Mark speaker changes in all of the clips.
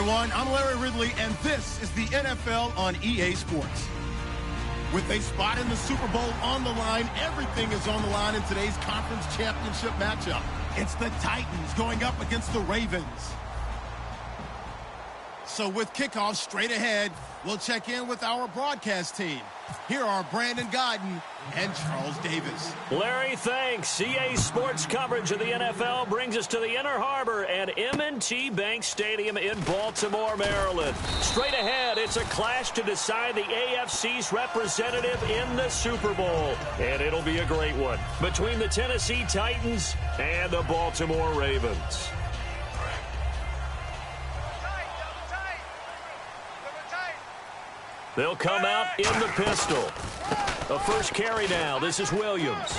Speaker 1: everyone. I'm Larry Ridley, and this is the NFL on EA Sports. With a spot in the Super Bowl on the line, everything is on the line in today's conference championship matchup. It's the Titans going up against the Ravens. So with kickoff straight ahead, we'll check in with our broadcast team. Here are Brandon Godden and Charles Davis.
Speaker 2: Larry, thanks. EA Sports coverage of the NFL brings us to the Inner Harbor at M&T Bank Stadium in Baltimore, Maryland. Straight ahead, it's a clash to decide the AFC's representative in the Super Bowl. And it'll be a great one between the Tennessee Titans and the Baltimore Ravens. They'll come out in the pistol. The first carry now. This is Williams.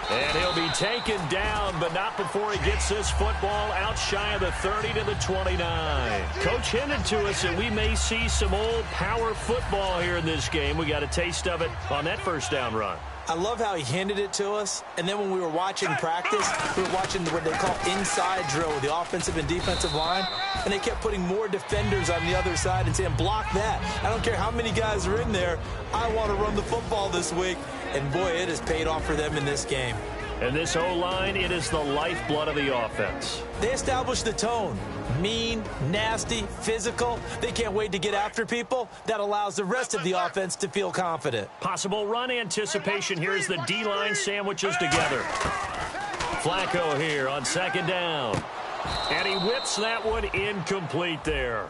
Speaker 2: And he'll be taken down, but not before he gets this football out shy of the 30 to the 29. Coach hinted to us that we may see some old power football here in this game. We got a taste of it on that first down run.
Speaker 3: I love how he handed it to us, and then when we were watching practice, we were watching what they call inside drill with the offensive and defensive line, and they kept putting more defenders on the other side and saying, block that. I don't care how many guys are in there. I want to run the football this week, and boy, it has paid off for them in this game.
Speaker 2: And this O-line, it is the lifeblood of the offense.
Speaker 3: They established the tone. Mean, nasty, physical. They can't wait to get after people. That allows the rest of the offense to feel confident.
Speaker 2: Possible run anticipation here as the D-line sandwiches together. Flacco here on second down. And he whips that one incomplete there.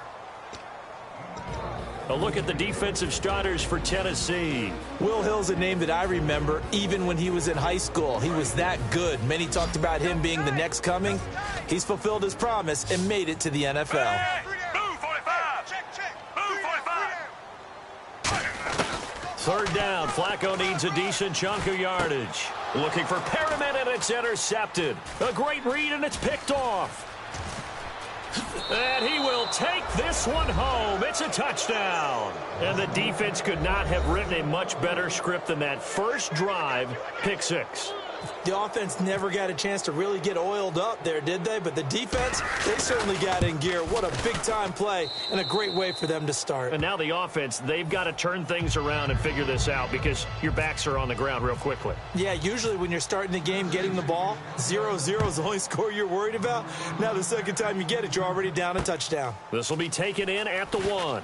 Speaker 2: A look at the defensive starters for Tennessee.
Speaker 3: Will Hill's a name that I remember even when he was in high school. He was that good. Many talked about him being the next coming. He's fulfilled his promise and made it to the NFL.
Speaker 2: Third down. Flacco needs a decent chunk of yardage. Looking for Perriman, and it's intercepted. A great read, and it's picked off. And he will take this one home. It's a touchdown. And the defense could not have written a much better script than that first drive, pick six.
Speaker 3: The offense never got a chance to really get oiled up there, did they? But the defense, they certainly got in gear. What a big-time play and a great way for them to start.
Speaker 2: And now the offense, they've got to turn things around and figure this out because your backs are on the ground real quickly.
Speaker 3: Yeah, usually when you're starting the game getting the ball, 0-0 is the only score you're worried about. Now the second time you get it, you're already down a touchdown.
Speaker 2: This will be taken in at the 1.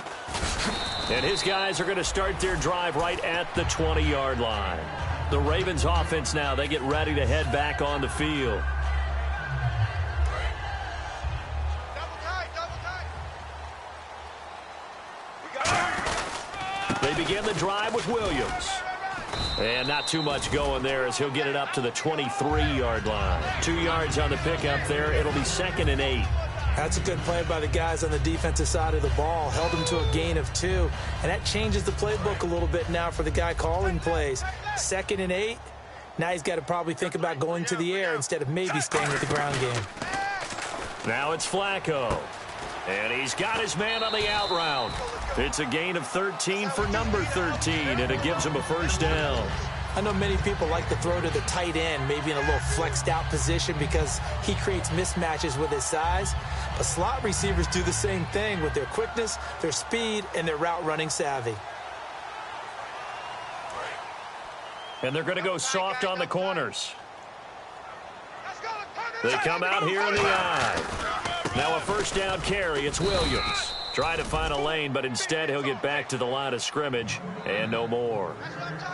Speaker 2: And his guys are going to start their drive right at the 20-yard line. The Ravens offense now, they get ready to head back on the field. They begin the drive with Williams. And not too much going there as he'll get it up to the 23-yard line. 2 yards on the pickup there. It'll be 2nd and 8.
Speaker 3: That's a good play by the guys on the defensive side of the ball. Held them to a gain of 2. And that changes the playbook a little bit now for the guy calling plays. 2nd and 8. Now he's got to probably think about going to the air instead of maybe staying with the ground game.
Speaker 2: Now it's Flacco. And he's got his man on the out route. It's a gain of 13 for number 13, and it gives him a first down.
Speaker 3: I know many people like to throw to the tight end, maybe in a little flexed out position because he creates mismatches with his size. But slot receivers do the same thing with their quickness, their speed, and their route running savvy.
Speaker 2: And they're going to go soft on the corners. They come out here in the eye. Now a first down carry. It's Williams. Try to find a lane, but instead he'll get back to the line of scrimmage and no more.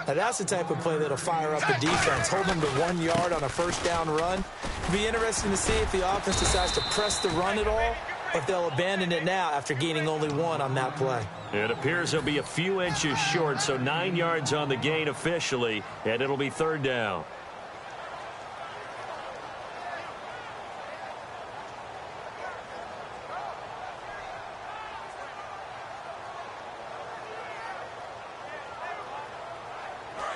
Speaker 3: Now that's the type of play that'll fire up the defense. Hold them to 1 yard on a first down run. It'll be interesting to see if the offense decides to press the run at all, or if they'll abandon it now after gaining only 1 on that play.
Speaker 2: It appears they'll be a few inches short, so 9 yards on the gain officially, and it'll be third down.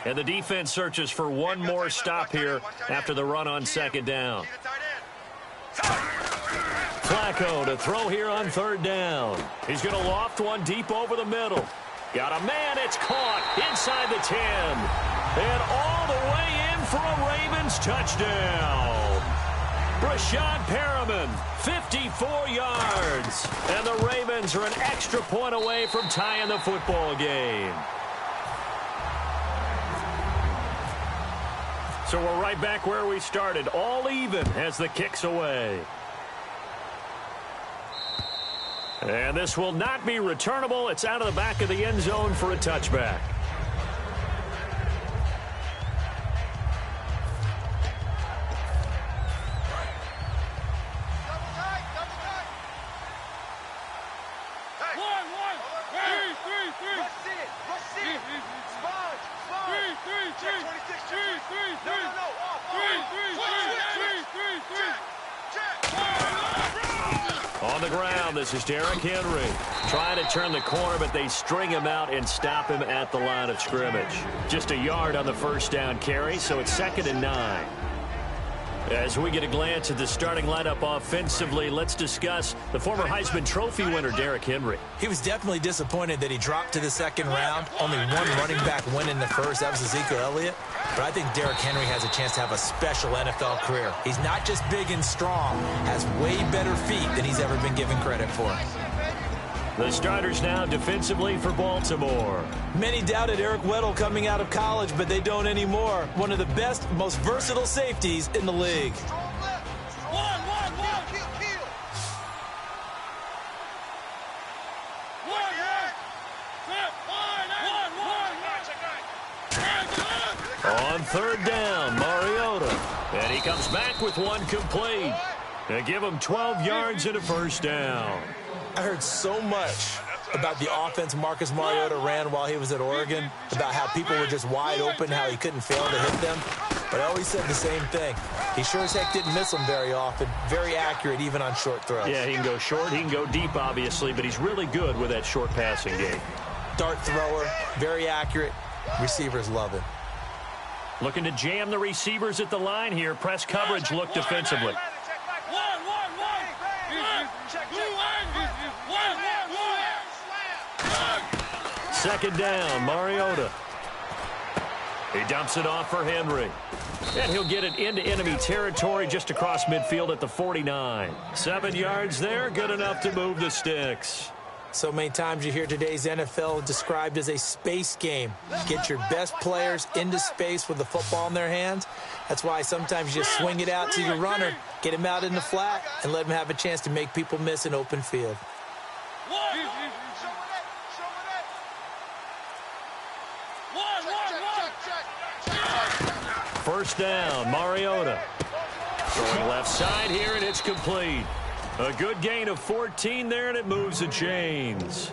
Speaker 2: And the defense searches for one more stop here after the run on second down. Flacco to throw here on third down. He's going to loft one deep over the middle. Got a man. It's caught inside the 10. And all the way in for a Ravens touchdown. Brashad Perriman, 54 yards. And the Ravens are an extra point away from tying the football game. So we're right back where we started, all even as the kick's away. And this will not be returnable. It's out of the back of the end zone for a touchback. On the ground, this is Derrick Henry. Trying to turn the corner, but they string him out and stop him at the line of scrimmage. Just a yard on the first down carry, so it's 2nd and 9. As we get a glance at the starting lineup offensively, let's discuss the former Heisman Trophy winner, Derrick Henry.
Speaker 3: He was definitely disappointed that he dropped to the second round. Only one running back win in the first. That was Ezekiel Elliott. But I think Derrick Henry has a chance to have a special NFL career. He's not just big and strong, has way better feet than he's ever been given credit for.
Speaker 2: The starters now defensively for Baltimore.
Speaker 3: Many doubted Eric Weddle coming out of college, but they don't anymore. One of the best, most versatile safeties in the league.
Speaker 2: On 3rd down, Mariota. And he comes back with one complete. They give him 12 yards and a first down.
Speaker 3: I heard so much about the offense Marcus Mariota ran while he was at Oregon, about how people were just wide open, how he couldn't fail to hit them. But I always said the same thing. He sure as heck didn't miss them very often. Very accurate, even on short throws.
Speaker 2: Yeah, he can go short, he can go deep, obviously, but he's really good with that short passing game.
Speaker 3: Dart thrower, very accurate. Receivers love it.
Speaker 2: Looking to jam the receivers at the line here. Press coverage look defensively. Second down, Mariota. He dumps it off for Henry. And he'll get it into enemy territory just across midfield at the 49. 7 yards there, good enough to move the sticks.
Speaker 3: So many times you hear today's NFL described as a space game. Get your best players into space with the football in their hands. That's why sometimes you just swing it out to your runner, get him out in the flat, and let him have a chance to make people miss an open field.
Speaker 2: First down, Mariota. Throwing left side here, and it's complete. A good gain of 14 there, and it moves the chains.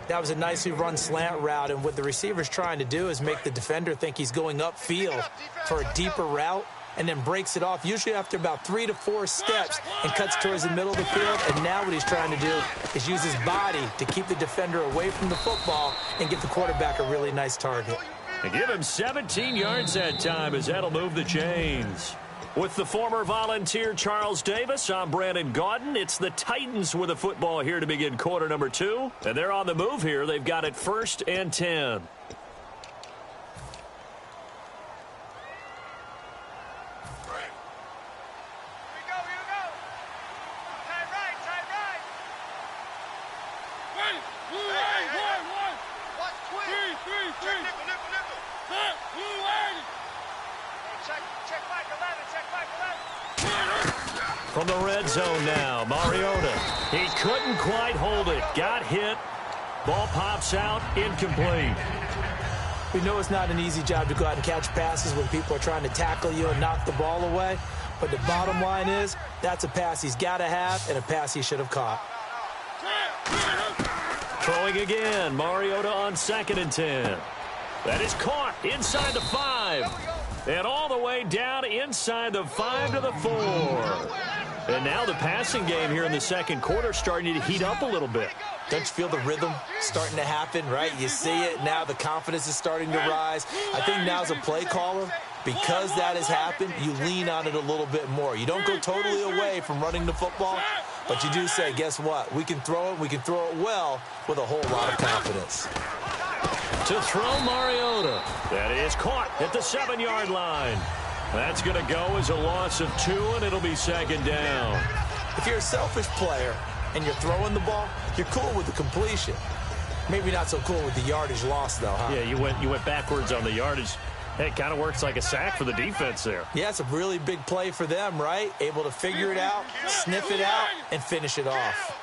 Speaker 3: That was a nicely run slant route, and what the receiver's trying to do is make the defender think he's going upfield for a deeper route, and then breaks it off, usually after about 3 to 4 steps, and cuts towards the middle of the field. And now what he's trying to do is use his body to keep the defender away from the football and give the quarterback a really nice target.
Speaker 2: And give him 17 yards that time, as that'll move the chains. With the former Volunteer Charles Davis, I'm Brandon Gaudin. It's the Titans with the football here to begin quarter number 2. And they're on the move here. They've got it 1st and 10. From the red zone now, Mariota. He couldn't quite hold it. Got hit. Ball pops out. Incomplete.
Speaker 3: We know it's not an easy job to go out and catch passes when people are trying to tackle you and knock the ball away. But the bottom line is, that's a pass he's got to have and a pass he should have caught.
Speaker 2: Throwing again. Mariota on 2nd and 10. That is caught inside the 5. And all the way down inside the 5 to the 4. And now the passing game here in the second quarter starting to heat up a little bit.
Speaker 3: Don't you feel the rhythm starting to happen, right? You see it now. The confidence is starting to rise. I think now as a play caller, because that has happened, you lean on it a little bit more. You don't go totally away from running the football, but you do say, guess what? We can throw it. We can throw it well with a whole lot of confidence.
Speaker 2: To throw Mariota. That is caught at the 7-yard line. That's going to go as a loss of 2, and it'll be second down.
Speaker 3: If you're a selfish player and you're throwing the ball, you're cool with the completion. Maybe not so cool with the yardage loss, though, huh?
Speaker 2: Yeah, you went backwards on the yardage. Hey, it kind of works like a sack for the defense there.
Speaker 3: Yeah, it's a really big play for them, right? Able to figure it out, sniff it out, and finish it off.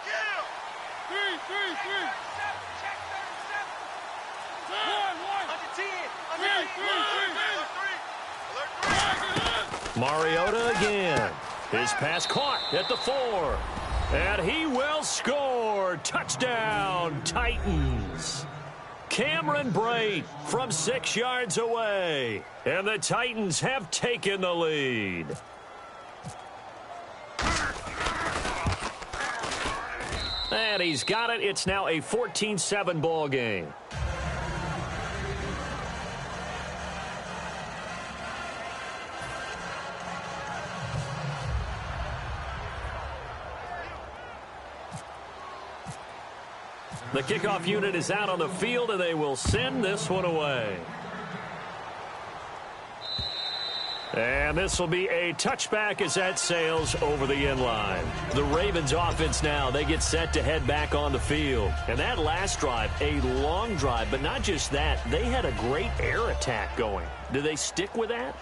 Speaker 2: Mariota again. His pass caught at the 4. And he will score. Touchdown, Titans. Cameron Brate from 6 yards away. And the Titans have taken the lead. And he's got it. It's now a 14-7 ball game. The kickoff unit is out on the field, and they will send this one away. And this will be a touchback as that sails over the end line. The Ravens offense now, they get set to head back on the field. And that last drive, a long drive, but not just that, they had a great air attack going. Do they stick with that?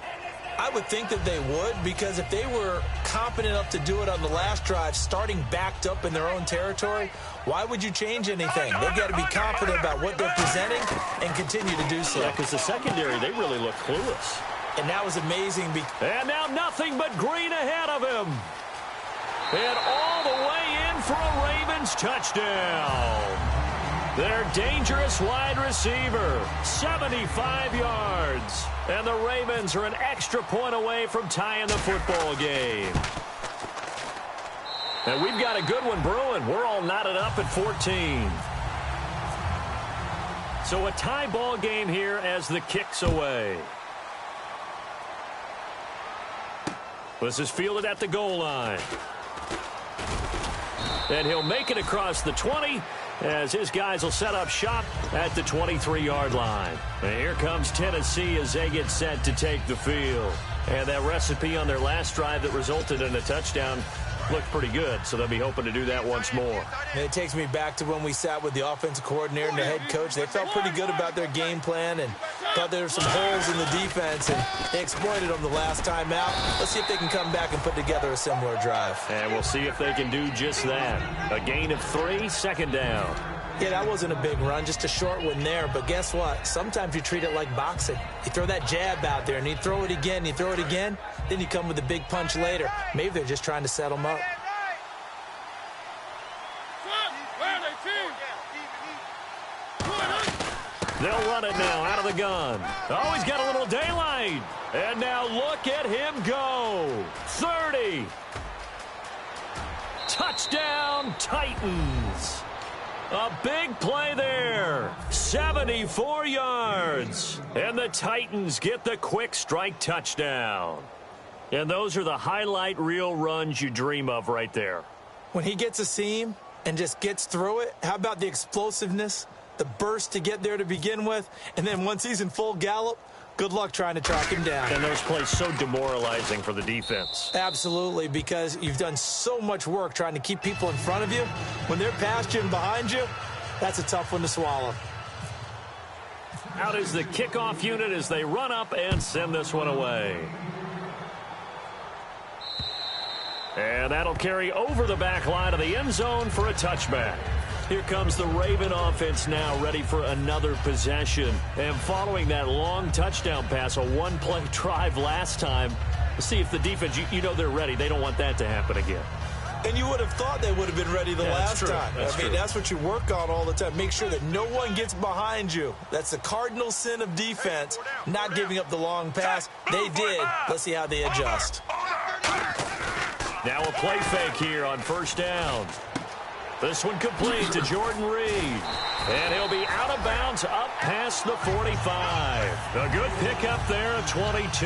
Speaker 3: I would think that they would, because if they were competent enough to do it on the last drive, starting backed up in their own territory, why would you change anything? They've got to be confident about what they're presenting and continue to do so.
Speaker 2: Yeah, because the secondary, they really look clueless.
Speaker 3: And that was amazing.
Speaker 2: And now nothing but green ahead of him. And all the way in for a Ravens touchdown. Their dangerous wide receiver, 75 yards. And the Ravens are an extra point away from tying the football game. And we've got a good one brewing. We're all knotted up at 14. So a tie ball game here as the kick's away. This is fielded at the goal line. And he'll make it across the 20 as his guys will set up shop at the 23-yard line. And here comes Tennessee as they get set to take the field. And that recipe on their last drive that resulted in a touchdown looked pretty good, so they'll be hoping to do that once more.
Speaker 3: And it takes me back to when we sat with the offensive coordinator and the head coach. They felt pretty good about their game plan and thought there were some holes in the defense, and they exploited them the last time out. Let's see if they can come back and put together a similar drive.
Speaker 2: And we'll see if they can do just that. A gain of 3, second down.
Speaker 3: Yeah, that wasn't a big run, just a short one there. But guess what? Sometimes you treat it like boxing. You throw that jab out there, and you throw it again, you throw it again, then you come with a big punch later. Maybe they're just trying to set them up.
Speaker 2: They'll run it now out of the gun. Oh, he's got a little daylight. And now look at him go. 30. Touchdown, Titans. A big play there. 74 yards. And the Titans get the quick strike touchdown. And those are the highlight reel runs you dream of right there.
Speaker 3: When he gets a seam and just gets through it, how about the explosiveness, the burst to get there to begin with, and then once he's in full gallop, good luck trying to track him down.
Speaker 2: And those plays so demoralizing for the defense.
Speaker 3: Absolutely, because you've done so much work trying to keep people in front of you. When they're past you and behind you, that's a tough one to swallow.
Speaker 2: Out is the kickoff unit as they run up and send this one away. And that'll carry over the back line of the end zone for a touchback. Here comes the Raven offense now, ready for another possession. And following that long touchdown pass, a one-play drive last time, let's see if the defense, you know they're ready. They don't want that to happen again.
Speaker 3: And you would have thought they would have been ready the last time.
Speaker 2: I mean,
Speaker 3: that's what you work on all the time. Make sure that no one gets behind you. That's the cardinal sin of defense, not giving up the long pass. They did. Let's see how they adjust.
Speaker 2: Now a play fake here on first down. This one complete to Jordan Reed. And he'll be out of bounds up past the 45. A good pickup there of 22.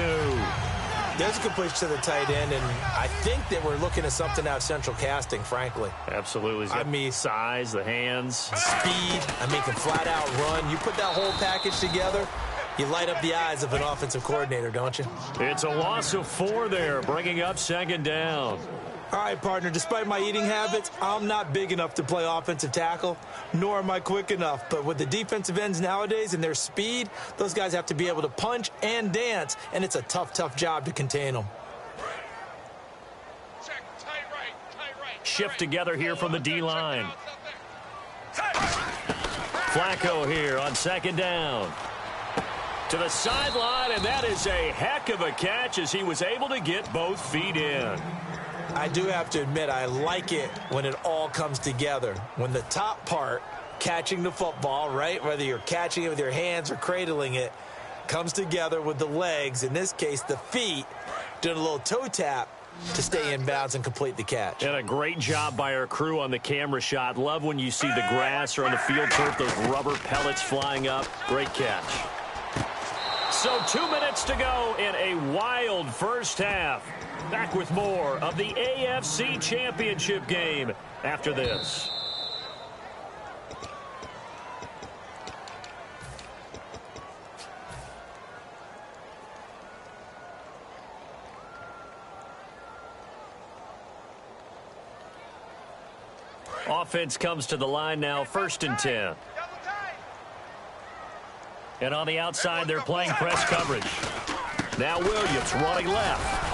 Speaker 3: There's a completion to the tight end, and I think that we're looking at something out of Central Casting, frankly.
Speaker 2: Absolutely. He's got size, the hands.
Speaker 3: Speed. Can flat out run. You put that whole package together, You light up the eyes of an offensive coordinator, don't you?
Speaker 2: It's a loss of 4 there, bringing up second down.
Speaker 3: All right, partner, despite my eating habits, I'm not big enough to play offensive tackle, nor am I quick enough. But with the defensive ends nowadays and their speed, those guys have to be able to punch and dance, and it's a tough, tough job to contain them.
Speaker 2: Shift together here from the D-line. Flacco here on second down. To the sideline, and that is a heck of a catch as he was able to get both feet in.
Speaker 3: I do have to admit, I like it when it all comes together. When the top part, catching the football, right, whether you're catching it with your hands or cradling it, comes together with the legs, in this case the feet, doing a little toe tap to stay in bounds and complete the catch.
Speaker 2: And a great job by our crew on the camera shot. Love when you see the grass or on the field turf, those rubber pellets flying up. Great catch. So 2 minutes to go in a wild first half. Back with more of the AFC Championship game after this. Offense comes to the line now, 1st and 10. And on the outside, they're playing press coverage. Now Williams running left.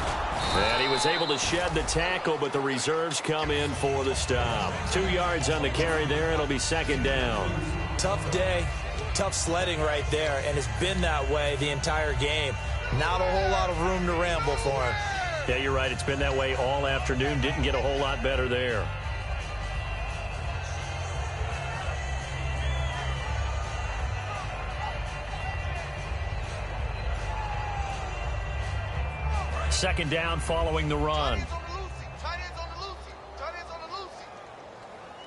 Speaker 2: And he was able to shed the tackle, but the reserves come in for the stop. 2 yards on the carry there. It'll be second down.
Speaker 3: Tough day, tough sledding right there, and it's been that way the entire game. Not a whole lot of room to ramble for him.
Speaker 2: Yeah, you're right. It's been that way all afternoon. Didn't get a whole lot better there. Second down following the run.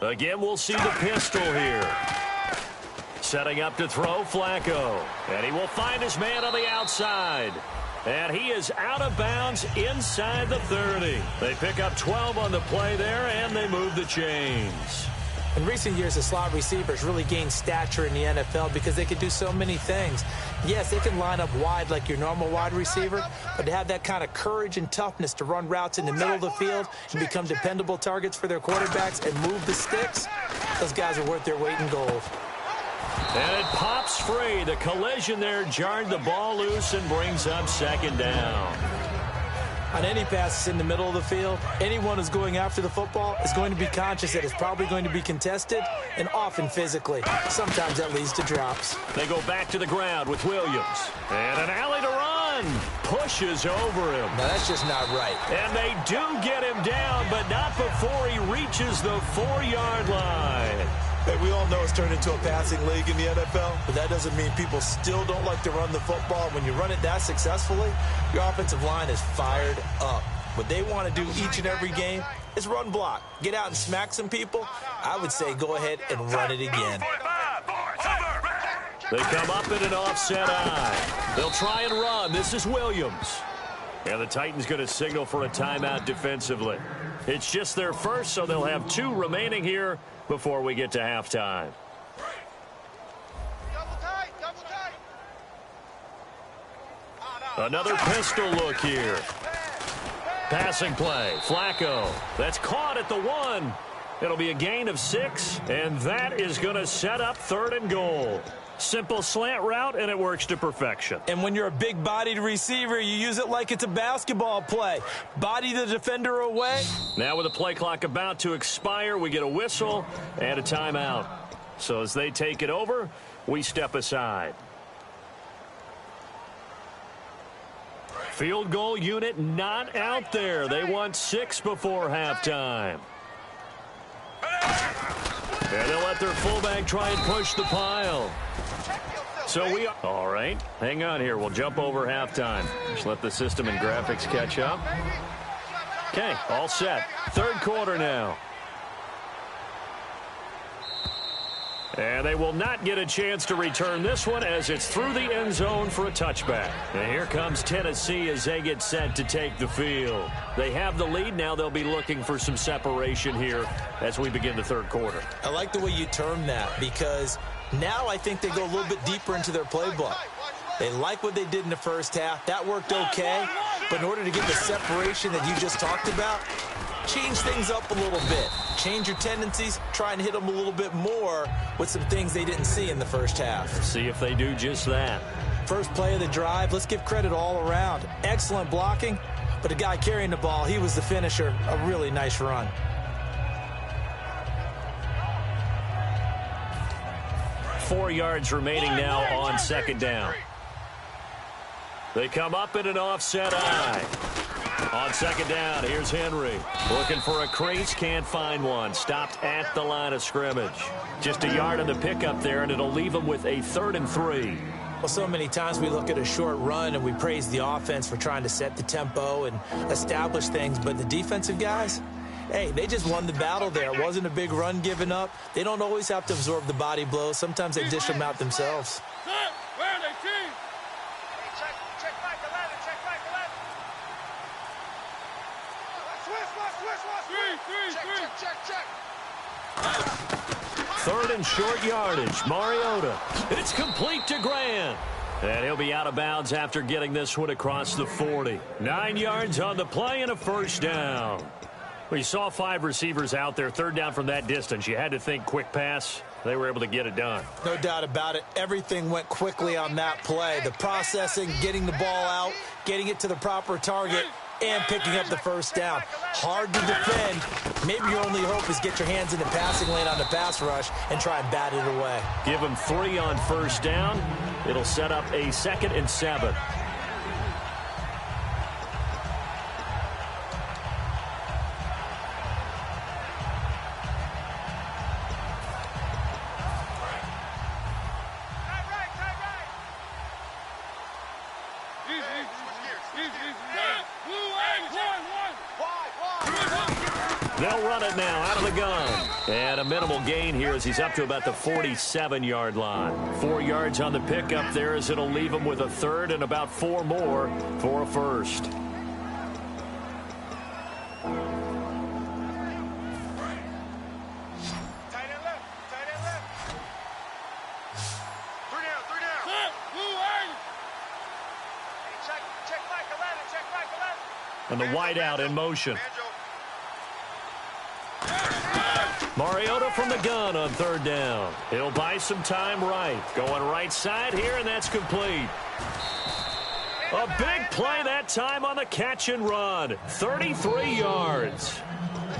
Speaker 2: Again, we'll see the pistol here. Setting up to throw, Flacco. And he will find his man on the outside. And he is out of bounds inside the 30. They pick up 12 on the play there, and they move the chains.
Speaker 3: In recent years, the slot receivers really gained stature in the NFL because they can do so many things. Yes, they can line up wide like your normal wide receiver, but to have that kind of courage and toughness to run routes in the middle of the field and become dependable targets for their quarterbacks and move the sticks, those guys are worth their weight in gold.
Speaker 2: And it pops free. The collision there jarred the ball loose and brings up second down.
Speaker 3: On any passes in the middle of the field, anyone who's going after the football is going to be conscious that it's probably going to be contested and often physically. Sometimes that leads to drops.
Speaker 2: They go back to the ground with Williams. And an alley to run. Pushes over him.
Speaker 3: Now, that's just not right.
Speaker 2: And they do get him down, but not before he reaches the 4-yard line.
Speaker 3: Hey, we all know it's turned into a passing league in the NFL, but that doesn't mean people still don't like to run the football. When you run it that successfully, your offensive line is fired up. What they want to do each and every game is run block. Get out and smack some people. I would say go ahead and run it again.
Speaker 2: They come up in an offset eye. They'll try and run. This is Williams. And the Titans going to signal for a timeout defensively. It's just their first, so they'll have 2 remaining here before we get to halftime. Another pistol look here. Passing play. Flacco. That's caught at the 1. It'll be a gain of 6, and that is going to set up 3rd and goal. Simple slant route, and it works to perfection.
Speaker 3: And when you're a big-bodied receiver, you use it like it's a basketball play. Body the defender away.
Speaker 2: Now with the play clock about to expire, we get a whistle and a timeout. So as they take it over, we step aside. Field goal unit not out there. They want 6 before halftime. And they'll let their fullback try and push the pile. So we are... All right, hang on here. We'll jump over halftime. Just let the system and graphics catch up. Okay, all set. 3rd quarter now. And they will not get a chance to return this one as it's through the end zone for a touchback. And here comes Tennessee as they get set to take the field. They have the lead. Now they'll be looking for some separation here as we begin the 3rd quarter.
Speaker 3: I like the way you term that because now I think they go a little bit deeper into their playbook. They like what they did in the first half. That worked okay. But in order to get the separation that you just talked about, change things up a little bit. Change your tendencies. Try and hit them a little bit more with some things they didn't see in the first half.
Speaker 2: See if they do just that.
Speaker 3: First play of the drive, let's give credit all around. Excellent blocking, but the guy carrying the ball, he was the finisher. A really nice run.
Speaker 2: Four yards remaining now on second down. They come up in an offset eye. On second down, here's Henry. Looking for a crease, can't find one. Stopped at the line of scrimmage. Just a yard on the pickup there, and it'll leave him with a 3rd and 3.
Speaker 3: Well, so many times we look at a short run and we praise the offense for trying to set the tempo and establish things, but the defensive guys, hey, they just won the battle there. It wasn't a big run given up. They don't always have to absorb the body blows. Sometimes they dish them out themselves.
Speaker 2: Third and short yardage. Mariota. It's complete to Grant. And he'll be out of bounds after getting this one across the 40. 9 yards on the play and a first down. We saw 5 receivers out there. Third down from that distance. You had to think quick pass. They were able to get it done.
Speaker 3: No doubt about it. Everything went quickly on that play. The processing, getting the ball out, getting it to the proper target, and picking up the first down. Hard to defend. Maybe your only hope is get your hands in the passing lane on the pass rush and try and bat it away.
Speaker 2: Give him 3 on first down. It'll set up a 2nd and 7. They'll run it now out of the gun. And a minimal gain here as he's up to about the 47-yard line. 4 yards on the pickup there as it'll leave him with a 3rd and about 4 more for a first.
Speaker 4: Tight end left. 3 down. Check Mike 11.
Speaker 2: And the wideout in motion. Mariota from the gun on 3rd down. He'll buy some time right. Going right side here, and that's complete. A big play that time on the catch and run. 33 yards.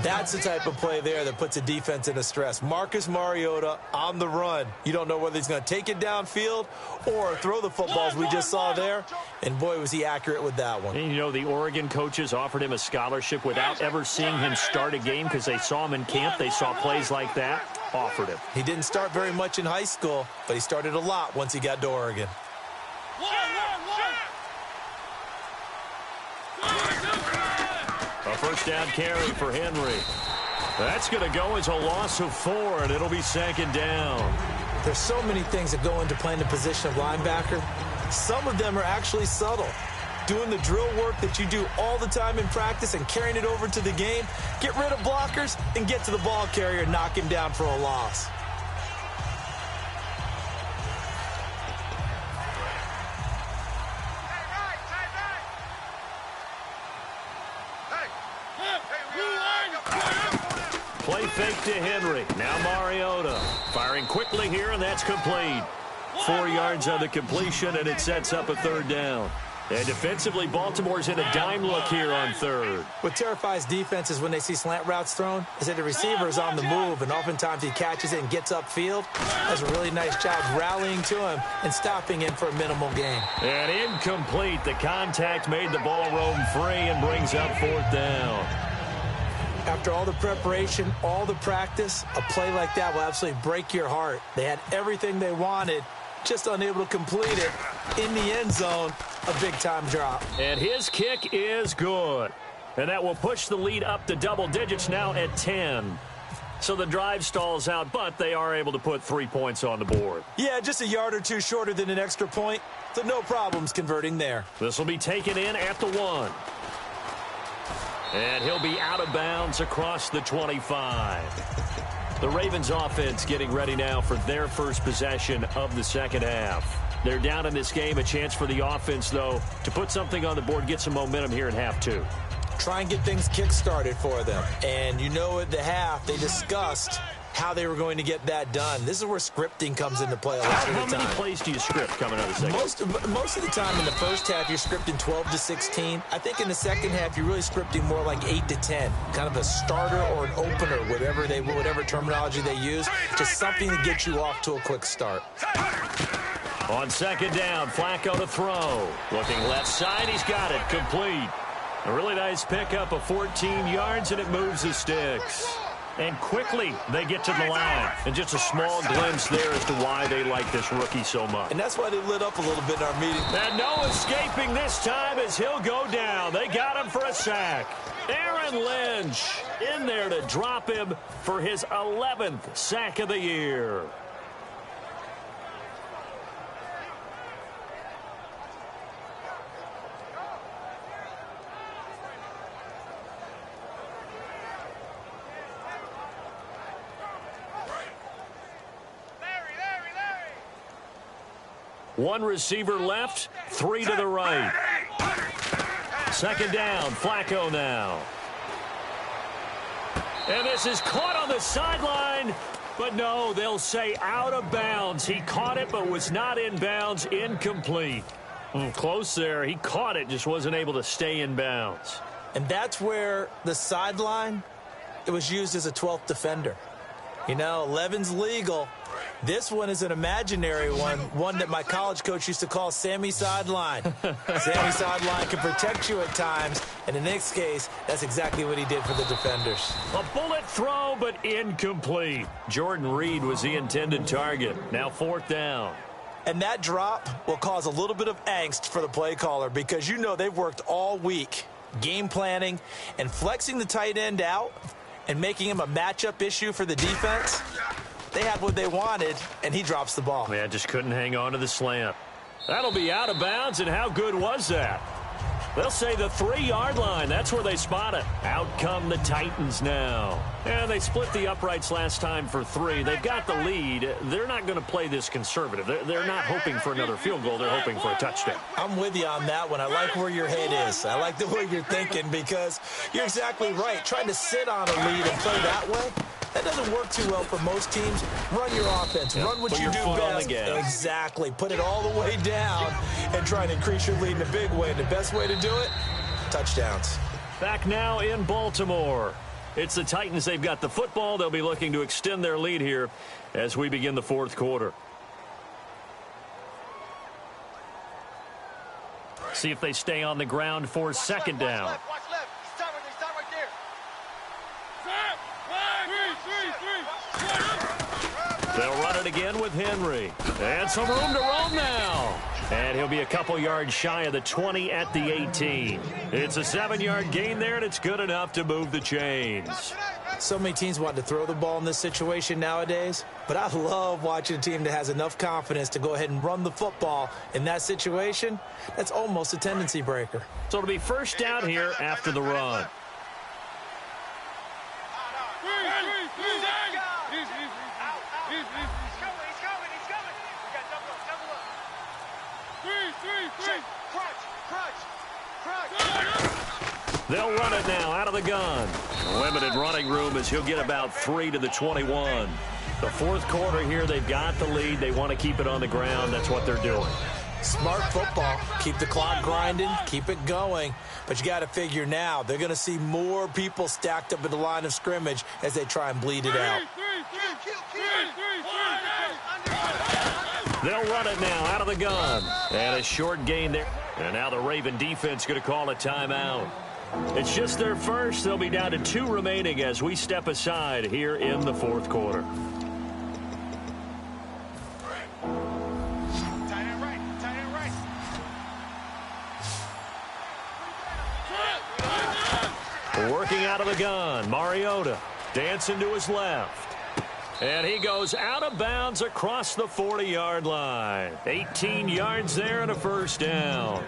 Speaker 3: That's the type of play there that puts a defense in a stress. Marcus Mariota on the run. You don't know whether he's going to take it downfield or throw the footballs we just saw there. And, boy, was he accurate with that one.
Speaker 2: And, you know, the Oregon coaches offered him a scholarship without ever seeing him start a game because they saw him in camp. They saw plays like that, offered him.
Speaker 3: He didn't start very much in high school, but he started a lot once he got to Oregon.
Speaker 2: A first down carry for Henry. That's going to go as a loss of 4, and it'll be 2nd down.
Speaker 3: There's so many things that go into playing the position of linebacker. Some of them are actually subtle. Doing the drill work that you do all the time in practice and carrying it over to the game. Get rid of blockers and get to the ball carrier and knock him down for a loss.
Speaker 2: Play fake to Henry. Now Mariota. Firing quickly here, and that's complete. 4 yards on the completion, and it sets up a 3rd down. And defensively, Baltimore's in a dime look here on 3rd.
Speaker 3: What terrifies defenses when they see slant routes thrown is that the receiver is on the move, and oftentimes he catches it and gets upfield. Does a really nice job rallying to him and stopping him for a minimal gain.
Speaker 2: And incomplete. The contact made the ball roam free and brings up 4th down.
Speaker 3: After all the preparation, all the practice, a play like that will absolutely break your heart. They had everything they wanted, just unable to complete it. In the end zone, a big-time drop.
Speaker 2: And his kick is good. And that will push the lead up to double digits now at 10. So the drive stalls out, but they are able to put 3 points on the board.
Speaker 3: Yeah, just a yard or two shorter than an extra point, so no problems converting there.
Speaker 2: This will be taken in at the 1. And he'll be out of bounds across the 25. The Ravens offense getting ready now for their first possession of the second half. They're down in this game. A chance for the offense, though, to put something on the board, get some momentum here in half two.
Speaker 3: Try and get things kick-started for them. And you know at the half, they discussed how they were going to get that done. This is where scripting comes into play a lot of the time.
Speaker 2: How many plays do you script coming out of the second?
Speaker 3: Most of the time in the first half, you're scripting 12 to 16. I think in the second half, you're really scripting more like 8 to 10. Kind of a starter or an opener, whatever terminology they use. Just something to get you off to a quick start.
Speaker 2: On second down, Flacco to throw. Looking left side, he's got it. Complete. A really nice pickup of 14 yards, and it moves the sticks. And quickly, they get to the line. And just a small glimpse there as to why they like this rookie so much.
Speaker 3: And that's why they lit up a little bit in our meeting.
Speaker 2: And no escaping this time as he'll go down. They got him for a sack. Aaron Lynch in there to drop him for his 11th sack of the year. One receiver left, 3 to the right. Second down, Flacco now. And this is caught on the sideline, but no, they'll say out of bounds. He caught it, but was not in bounds, incomplete. Close there. He caught it, just wasn't able to stay in bounds.
Speaker 3: And that's where the sideline, it was used as a 12th defender. You know, 11's legal. This one is an imaginary one that my college coach used to call Sammy Sideline. Sammy Sideline can protect you at times, and in this case, that's exactly what he did for the defenders.
Speaker 2: A bullet throw, but incomplete. Jordan Reed was the intended target. Now fourth down.
Speaker 3: And that drop will cause a little bit of angst for the play caller because you know they've worked all week game planning and flexing the tight end out and making him a matchup issue for the defense. They had what they wanted, and he drops the ball.
Speaker 2: Yeah, just couldn't hang on to the slant. That'll be out of bounds, and how good was that? They'll say the 3-yard line. That's where they spot it. Out come the Titans now. And they split the uprights last time for 3. They've got the lead. They're not going to play this conservative. They're not hoping for another field goal. They're hoping for a touchdown.
Speaker 3: I'm with you on that one. I like where your head is. I like the way you're thinking because you're exactly right. Trying to sit on a lead and play that way, that doesn't work too well for most teams. Run your offense.
Speaker 2: Yep.
Speaker 3: Run what
Speaker 2: Put
Speaker 3: you
Speaker 2: your
Speaker 3: do
Speaker 2: foot on
Speaker 3: best.
Speaker 2: the gas.
Speaker 3: Exactly. Put it all the way down and try and increase your lead in a big way. And the best way to do it, touchdowns.
Speaker 2: Back now in Baltimore. It's the Titans. They've got the football. They'll be looking to extend their lead here as we begin the fourth quarter. See if they stay on the ground for second down.
Speaker 4: Watch left. Stop right there.
Speaker 2: They'll run it again with Henry. And some room to roam now. And he'll be a couple yards shy of the 20 at the 18. It's a 7-yard gain there, and it's good enough to move the chains.
Speaker 3: So many teams want to throw the ball in this situation nowadays, but I love watching a team that has enough confidence to go ahead and run the football in that situation. That's almost a tendency breaker.
Speaker 2: So it'll be first down here after the run. They'll run it now out of the gun. Limited running room as he'll get about 3 to the 21. The fourth quarter here, they've got the lead. They want to keep it on the ground. That's what they're doing.
Speaker 3: Smart football. Keep the clock grinding. Keep it going. But you got to figure now, they're going to see more people stacked up at the line of scrimmage as they try and bleed it out.
Speaker 2: They'll run it now out of the gun. And a short gain there. And now the Raven defense going to call a timeout. It's just their first. They'll be down to 2 remaining as we step aside here in the fourth quarter. Working out of the gun, Mariota dancing to his left. And he goes out of bounds across the 40-yard line. 18 yards there and a first down.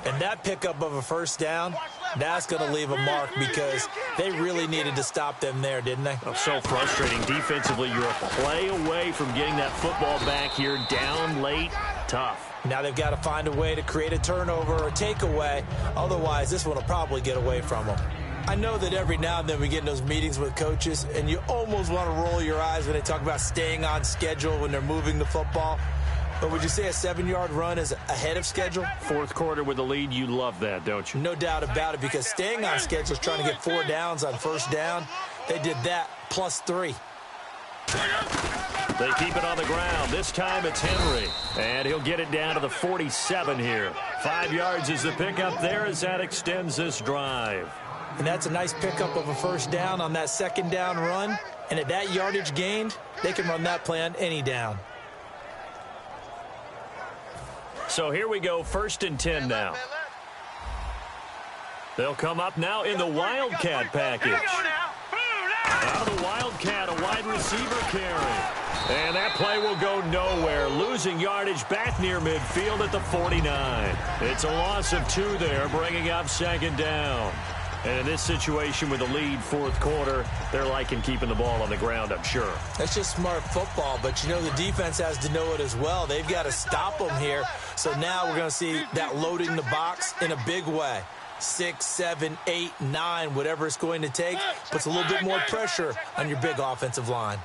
Speaker 3: And that pickup of a first down, that's going to leave a mark because they really needed to stop them there, didn't they?
Speaker 2: Oh, so frustrating. Defensively, you're a play away from getting that football back here down late. tough.
Speaker 3: Now they've got to find a way to create a turnover or a takeaway. Otherwise, this one will probably get away from them. I know that every now and then we get in those meetings with coaches, and you almost want to roll your eyes when they talk about staying on schedule when they're moving the football. But would you say a 7-yard run is ahead of schedule?
Speaker 2: Fourth quarter with the lead, you love that, don't you?
Speaker 3: No doubt about it, because staying on schedule is trying to get 4 downs on first down. They did that +3.
Speaker 2: They keep it on the ground. This time it's Henry. And he'll get it down to the 47 here. 5 yards is the pickup there as that extends this drive.
Speaker 3: And that's a nice pickup of a first down on that second down run. And at that yardage gained, they can run that play on any down.
Speaker 2: So here we go, 1st and 10 now. They'll come up now in the Wildcat package. Now the Wildcat, a wide receiver carry. And that play will go nowhere, losing yardage back near midfield at the 49. It's a loss of 2 there, bringing up 2nd down. And in this situation with the lead, 4th quarter, they're liking keeping the ball on the ground, I'm sure.
Speaker 3: That's just smart football, but you know the defense has to know it as well. They've got to stop them here. So now we're going to see that loading the box in a big way. 6, 7, 8, 9, whatever it's going to take, puts a little bit more pressure on your big offensive line.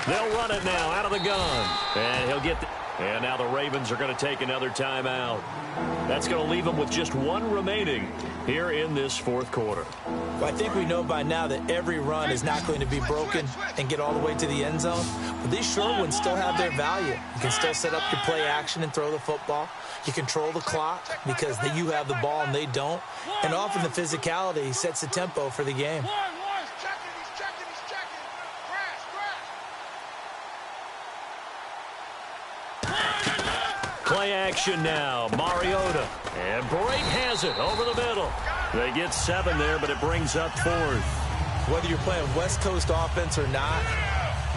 Speaker 2: They'll run it now out of the gun. And he'll get and now the Ravens are going to take another timeout. That's going to leave them with just 1 remaining here in this 4th quarter.
Speaker 3: Well, I think we know by now that every run is not going to be broken and get all the way to the end zone. But these short ones still have their value. You can still set up your play action and throw the football. You control the clock because you have the ball and they don't. And often the physicality sets the tempo for the game.
Speaker 2: Play action now. Mariota. And Brake has it over the middle. They get 7 there, but it brings up 4th.
Speaker 3: Whether you're playing West Coast offense or not,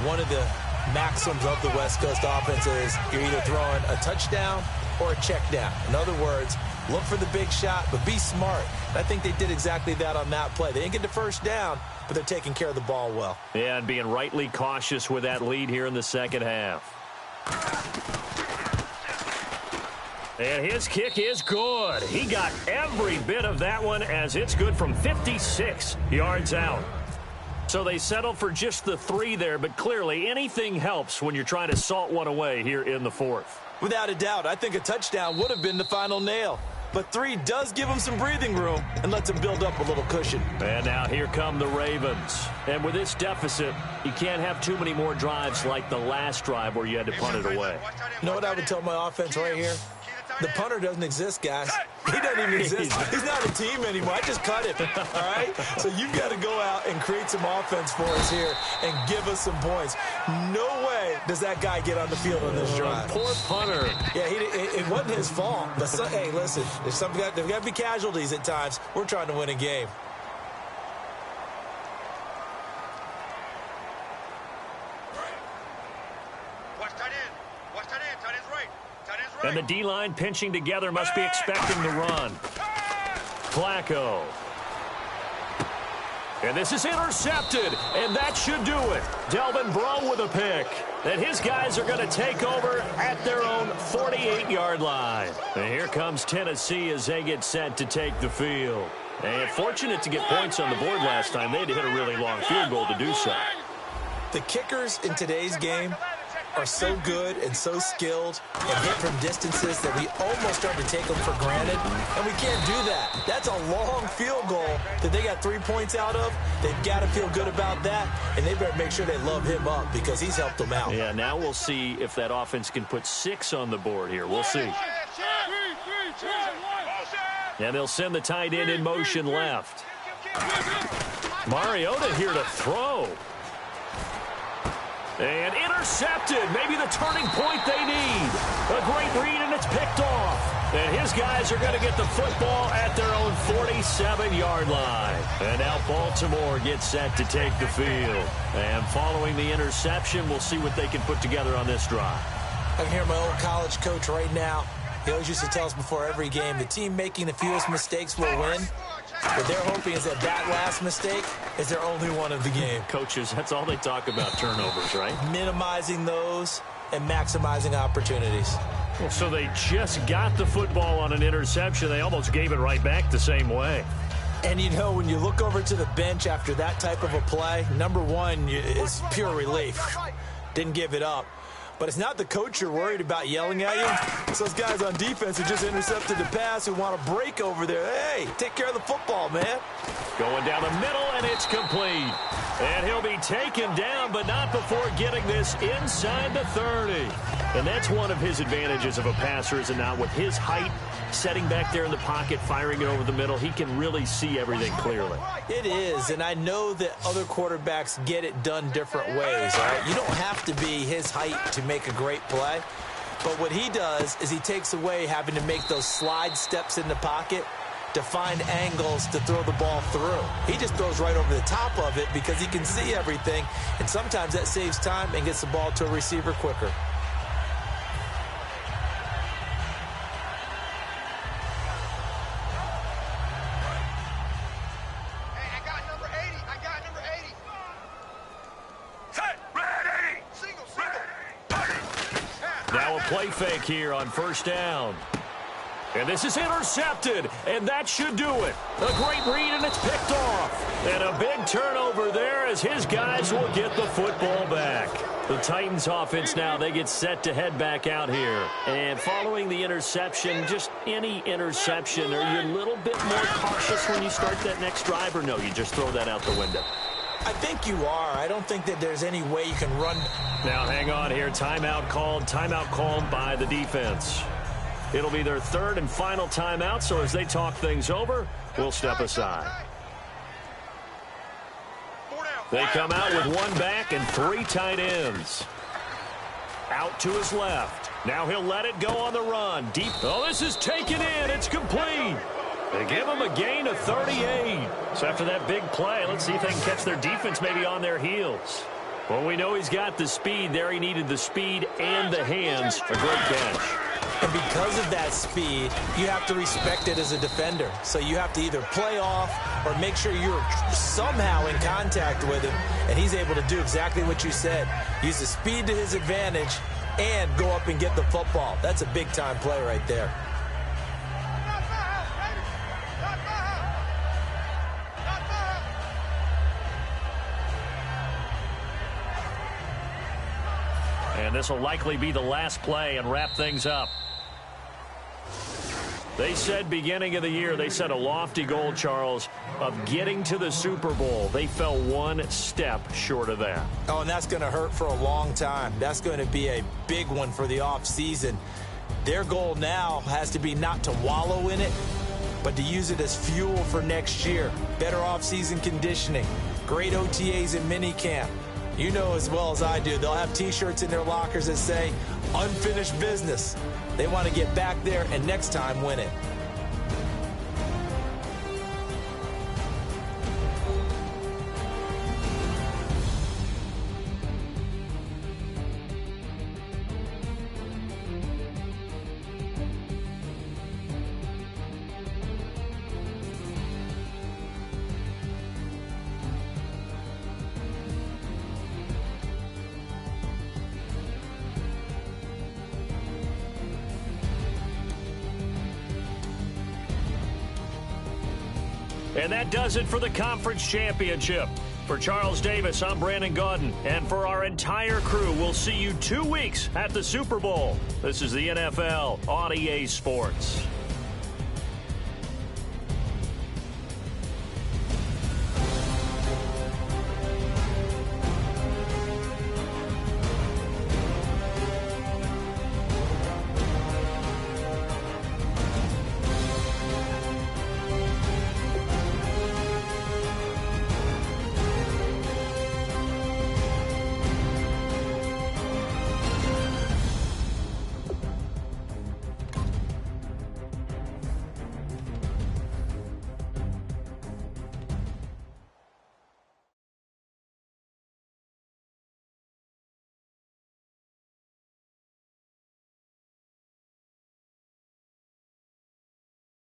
Speaker 3: one of the maxims of the West Coast offense is you're either throwing a touchdown or a check down. In other words, look for the big shot, but be smart. I think they did exactly that on that play. They didn't get the first down, but they're taking care of the ball well.
Speaker 2: Yeah, and being rightly cautious with that lead here in the second half. And his kick is good. He got every bit of that one as it's good from 56 yards out. So they settled for just the 3 there, but clearly anything helps when you're trying to salt one away here in the 4th.
Speaker 3: Without a doubt, I think a touchdown would have been the final nail. But 3 does give them some breathing room and lets them build up a little cushion.
Speaker 2: And now here come the Ravens. And with this deficit, you can't have too many more drives like the last drive where you had to punt it away.
Speaker 3: You know what I would tell my offense right here? The punter doesn't exist, guys. He doesn't even exist. He's not a team anymore. I just cut him, all right? So you've got to go out and create some offense for us here and give us some points. No way does that guy get on the field on this drive.
Speaker 2: Poor punter.
Speaker 3: Yeah, it wasn't his fault. But, hey, listen, there's got to be casualties at times. We're trying to win a game.
Speaker 2: And the D-line pinching together must be expecting the run. Flacco. And this is intercepted, and that should do it. Delvin Breaux with a pick. And his guys are going to take over at their own 48-yard line. And here comes Tennessee as they get set to take the field. And fortunate to get points on the board last time. They had to hit a really long field goal to do so.
Speaker 3: The kickers in today's game are so good and so skilled and hit from distances that we almost start to take them for granted, and we can't do that. That's a long field goal that they got 3 points out of. They've got to feel good about that, and they better make sure they love him up because he's helped them out.
Speaker 2: Yeah, now we'll see if that offense can put 6 on the board here. We'll see. And they'll send the tight end in motion left. Mariota here to throw. And intercepted. Maybe the turning point they need. A great read, and it's picked off. And his guys are going to get the football at their own 47-yard line. And now Baltimore gets set to take the field. And following the interception, we'll see what they can put together on this drive.
Speaker 3: I can hear my old college coach right now. He always used to tell us before every game, the team making the fewest mistakes will win. What they're hoping is that last mistake is their only one of the game.
Speaker 2: Coaches, that's all they talk about, turnovers, right?
Speaker 3: Minimizing those and maximizing opportunities.
Speaker 2: Well, so they just got the football on an interception. They almost gave it right back the same way.
Speaker 3: And, you know, when you look over to the bench after that type of a play, number one is pure relief. Didn't give it up. But it's not the coach you're worried about yelling at you. It's those guys on defense who just intercepted the pass who want to break over there. Hey, take care of the football, man.
Speaker 2: Going down the middle, and it's complete. And he'll be taken down, but not before getting this inside the 30. And that's one of his advantages of a passer, is it not? With his height, setting back there in the pocket, firing it over the middle, he can really see everything clearly.
Speaker 3: It is, and I know that other quarterbacks get it done different ways, all right? You don't have to be his height to make a great play. But what he does is he takes away having to make those slide steps in the pocket to find angles to throw the ball through. He just throws right over the top of it because he can see everything, and sometimes that saves time and gets the ball to a receiver quicker.
Speaker 2: Now a play fake here on first down. And this is intercepted, and that should do it. A great read, and it's picked off. And a big turnover there as his guys will get the football back. The Titans offense now, they get set to head back out here. And following the interception, just any interception, are you a little bit more cautious when you start that next drive, or no, you just throw that out the window?
Speaker 3: I think you are. I don't think that there's any way you can run.
Speaker 2: Now hang on here. Timeout called by the defense. It'll be their third and final timeout, so as they talk things over, we'll step aside. They come out with one back and three tight ends. Out to his left. Now he'll let it go on the run. Deep. Oh, this is taken in. It's complete. They give him a gain of 38. So after that big play, let's see if they can catch their defense maybe on their heels. Well, we know he's got the speed there. He needed the speed and the hands. A great catch.
Speaker 3: And because of that speed, you have to respect it as a defender. So you have to either play off or make sure you're somehow in contact with him. And he's able to do exactly what you said. Use the speed to his advantage and go up and get the football. That's a big-time play right there.
Speaker 2: And this will likely be the last play and wrap things up. They said beginning of the year, they set a lofty goal, Charles, of getting to the Super Bowl. They fell one step short of that.
Speaker 3: Oh, and that's going to hurt for a long time. That's going to be a big one for the offseason. Their goal now has to be not to wallow in it, but to use it as fuel for next year. Better offseason conditioning, great OTAs and minicamp. You know as well as I do, they'll have T-shirts in their lockers that say, unfinished business. They want to get back there and next time win it.
Speaker 2: And that does it for the conference championship. For Charles Davis, I'm Brandon Gaudin. And for our entire crew, we'll see you 2 weeks at the Super Bowl. This is the NFL on EA Sports.